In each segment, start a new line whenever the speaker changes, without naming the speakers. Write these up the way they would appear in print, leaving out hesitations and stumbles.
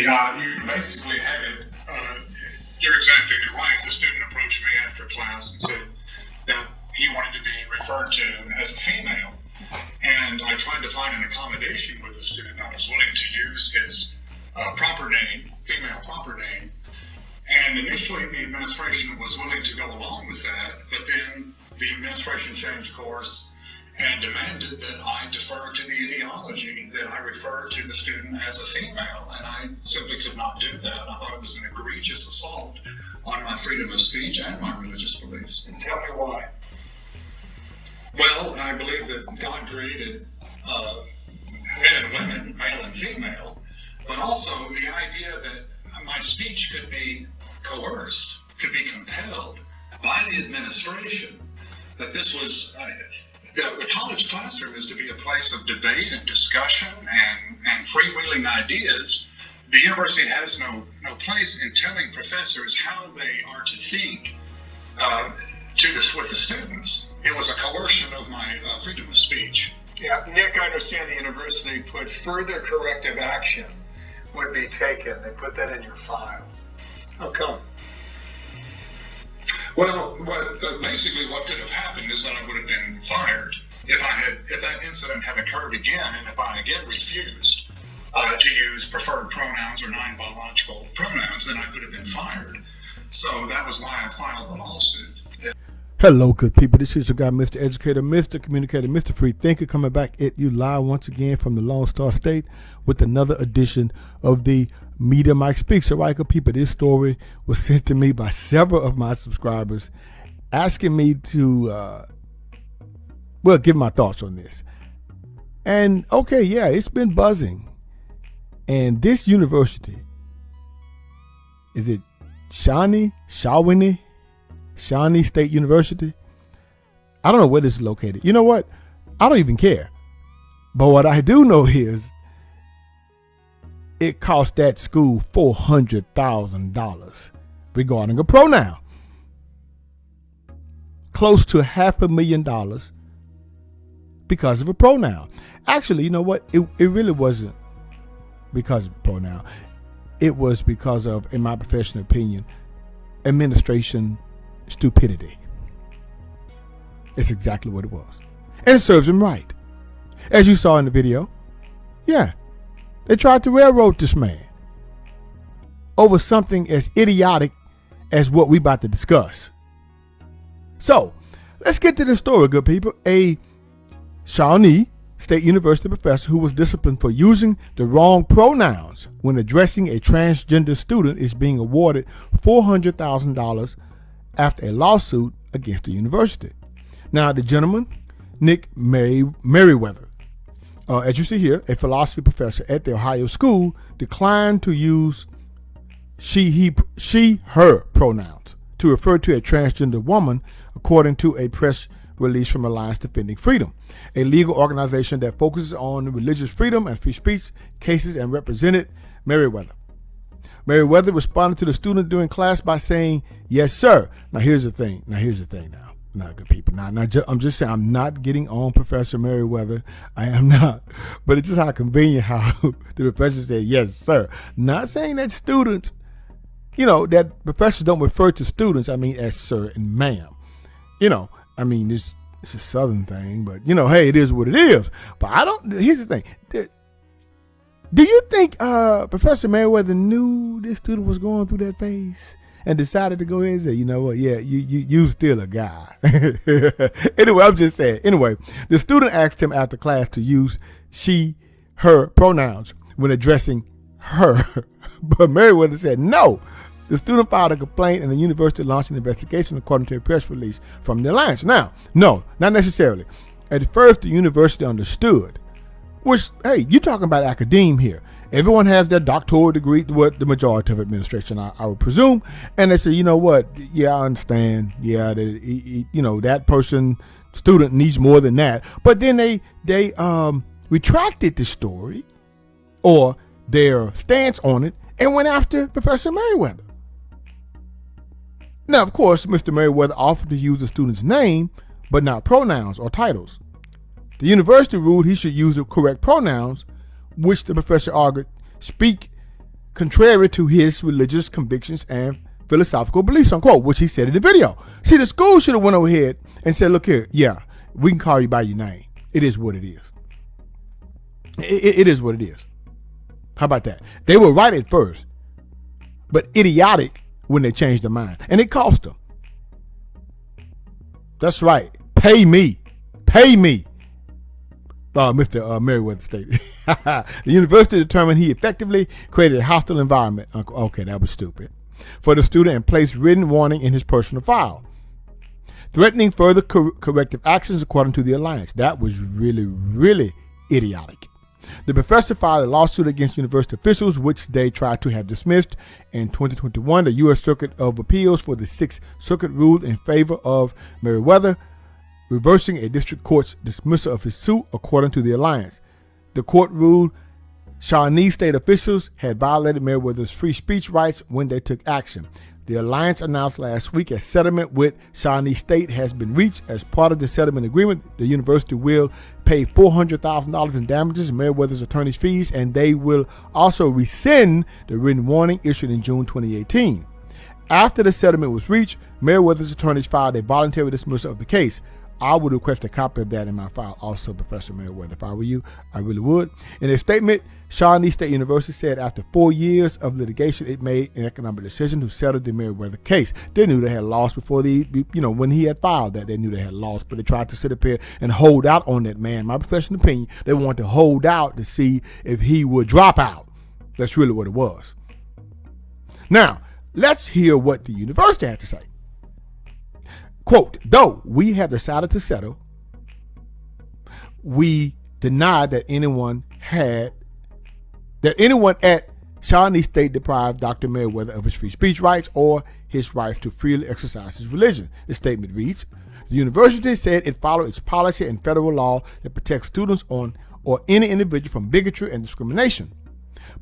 You basically had it, you're exactly right. The student approached me after class and said that he wanted to be referred to as a female. And I tried to find an accommodation with the student. I was willing to use his proper name, female proper name. And initially the administration was willing to go along with that, but then the administration changed course and demanded that I defer to the ideology, that I refer to the student as a female, and I simply could not do that. I thought it was an egregious assault on my freedom of speech and my religious beliefs.
And tell me why.
Well, I believe that God created men and women, male and female, but also the idea that my speech could be coerced, could be compelled by the administration, that this was... The college classroom is to be a place of debate and discussion and freewheeling ideas. The university has no place in telling professors how they are to think with the students. It was a coercion of my freedom of speech.
Yeah, Nick, I understand the university put further corrective action would be taken. They put that in your file. How come?
Well, basically what could have happened is that I would have been fired if that incident had occurred again, and if I again refused to use preferred pronouns or non-biological pronouns, then I could have been fired. So that was why I filed the lawsuit.
Hello, good people. This is your guy, Mr. Educator, Mr. Communicator, Mr. Free Thinker, coming back at you live once again from the Lone Star State with another edition of the Media Mike Speaks. All right, good people, this story was sent to me by several of my subscribers asking me to, give my thoughts on this. And, okay, yeah, it's been buzzing. And this university, is it Shawnee State University? I don't know where this is located. You know what? I don't even care. But what I do know is it cost that school $400,000 regarding a pronoun. Close to $500,000 because of a pronoun. Actually, you know what? It really wasn't because of a pronoun. It was because of, in my professional opinion, administration stupidity. It's exactly what it was. And it serves him right. As you saw in the video, yeah, they tried to railroad this man over something as idiotic as what we about to discuss. So, let's get to the story, good people. A Shawnee State University professor who was disciplined for using the wrong pronouns when addressing a transgender student is being awarded $400,000 after a lawsuit against the university. Now, the gentleman, Nick Merriweather, as you see here, a philosophy professor at the Ohio school, declined to use she/her pronouns to refer to a transgender woman, according to a press release from Alliance Defending Freedom, a legal organization that focuses on religious freedom and free speech cases, and represented Merriweather. Merriweather responded to the student during class by saying, "Yes, sir." Now, here's the thing. Now, good people. I'm just saying, I'm not getting on Professor Merriweather. I am not. But it's just how convenient how the professor said, "Yes, sir." Not saying that students, that professors don't refer to students, as sir and ma'am. This it's a Southern thing, but, hey, it is what it is. But here's the thing. Do you think Professor Merriweather knew this student was going through that phase and decided to go ahead and say, you know what, yeah, you still a guy? Anyway, I'm just saying. Anyway, the student asked him after class to use she/her pronouns when addressing her. But Merriweather said no. The student filed a complaint and the university launched an investigation, according to a press release from the Alliance. Now, no, not necessarily. At first, the university understood, which, hey, you're talking about academe here. Everyone has their doctoral degree, what the majority of administration, I would presume. And they said, you know what? Yeah, I understand. Yeah, that student needs more than that. But then they retracted the story or their stance on it and went after Professor Merriweather. Now, of course, Mr. Merriweather offered to use the student's name, but not pronouns or titles. The university ruled he should use the correct pronouns, which the professor argued speak contrary to his religious convictions and philosophical beliefs, unquote, which he said in the video. See, the school should have went over here and said, look here, yeah, we can call you by your name. It is what it is. It is what it is. How about that? They were right at first, but idiotic when they changed their mind. And it cost them. That's right. Pay me. Pay me. Mr. Meriwether stated. The university determined he effectively created a hostile environment. Okay, that was stupid. For the student and placed written warning in his personal file, threatening further corrective actions according to the alliance. That was really, really idiotic. The professor filed a lawsuit against university officials, which they tried to have dismissed. In 2021, the U.S. Circuit of Appeals for the Sixth Circuit ruled in favor of Meriwether, reversing a district court's dismissal of his suit according to the alliance. The court ruled Shawnee state officials had violated Meriwether's free speech rights when they took action. The alliance announced last week a settlement with Shawnee State has been reached. As part of the settlement agreement, the university will pay $400,000 in damages, Meriwether's attorney's fees, and they will also rescind the written warning issued in June 2018. After the settlement was reached, Meriwether's attorneys filed a voluntary dismissal of the case. I would request a copy of that in my file also, Professor Meriwether. If I were you, I really would. In a statement, Shawnee State University said after 4 years of litigation, it made an economic decision to settle the Meriwether case. They knew they had lost before when he had filed that, they knew they had lost, but they tried to sit up here and hold out on that man. My professional opinion, they wanted to hold out to see if he would drop out. That's really what it was. Now, let's hear what the university had to say. Quote, though we have decided to settle, we deny that anyone at Shawnee State deprived Dr. Meriwether of his free speech rights or his rights to freely exercise his religion. The statement reads, the university said it followed its policy and federal law that protects students or any individual from bigotry and discrimination.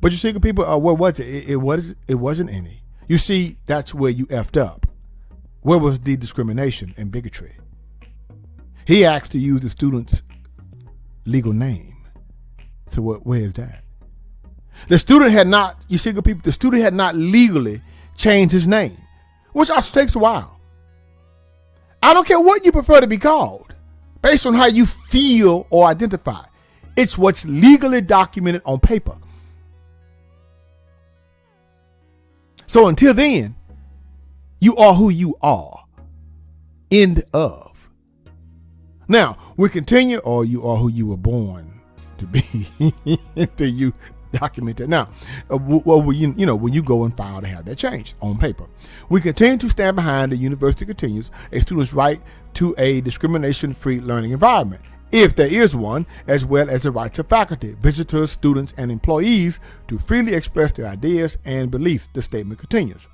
But you see, people, where was it? It wasn't any. You see, that's where you effed up. Where was the discrimination and bigotry? He asked to use the student's legal name. So where is that? The student had not, you see, good people, the student had not legally changed his name, which also takes a while. I don't care what you prefer to be called, based on how you feel or identify. It's what's legally documented on paper. So until then, you are who you are. End of. Now, we continue, or you are who you were born to be until you document that. Now, when you go and file to have that changed on paper. We continue to stand behind the university continues a student's right to a discrimination-free learning environment, if there is one, as well as the rights of faculty, visitors, students, and employees to freely express their ideas and beliefs, the statement continues.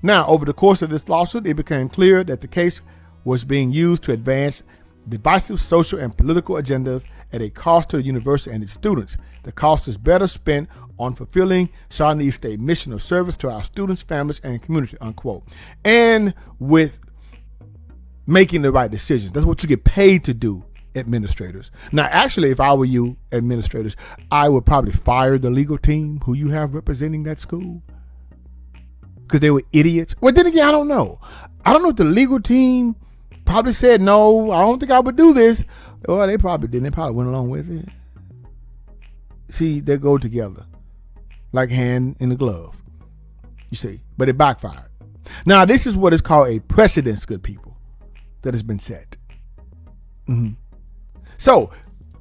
Now, over the course of this lawsuit, it became clear that the case was being used to advance divisive social and political agendas at a cost to the university and its students. The cost is better spent on fulfilling Shawnee State mission of service to our students, families, and community, unquote. And with making the right decisions. That's what you get paid to do, administrators. Now, actually, if I were you, administrators, I would probably fire the legal team who you have representing that school, because they were idiots. Well, then again, I don't know. I don't know if the legal team probably said, no, I don't think I would do this. Or they probably didn't. They probably went along with it. See, they go together like hand in a glove, you see. But it backfired. Now, this is what is called a precedence, good people, that has been set. Mm-hmm. So,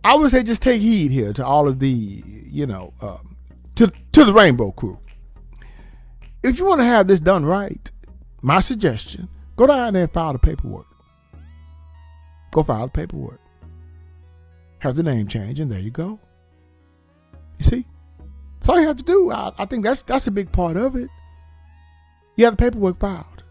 I would say just take heed here to all of the, to the Rainbow Crew. If you want to have this done right, my suggestion, go down there and file the paperwork. Go file the paperwork. Have the name change, and there you go. You see? That's all you have to do. I think that's a big part of it. You have the paperwork filed.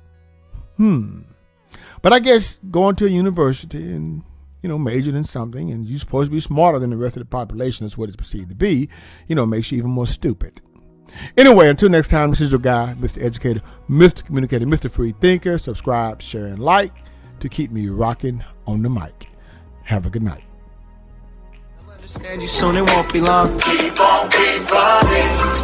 But I guess going to a university and, majored in something, and you're supposed to be smarter than the rest of the population, that's what it's perceived to be, makes you even more stupid. Anyway, until next time, this is your guy, Mr. Educator, Mr. Communicator, Mr. Free Thinker. Subscribe, share, and like to keep me rocking on the mic. Have a good night.
Understand you soon, it won't be long. Keep on, keep running.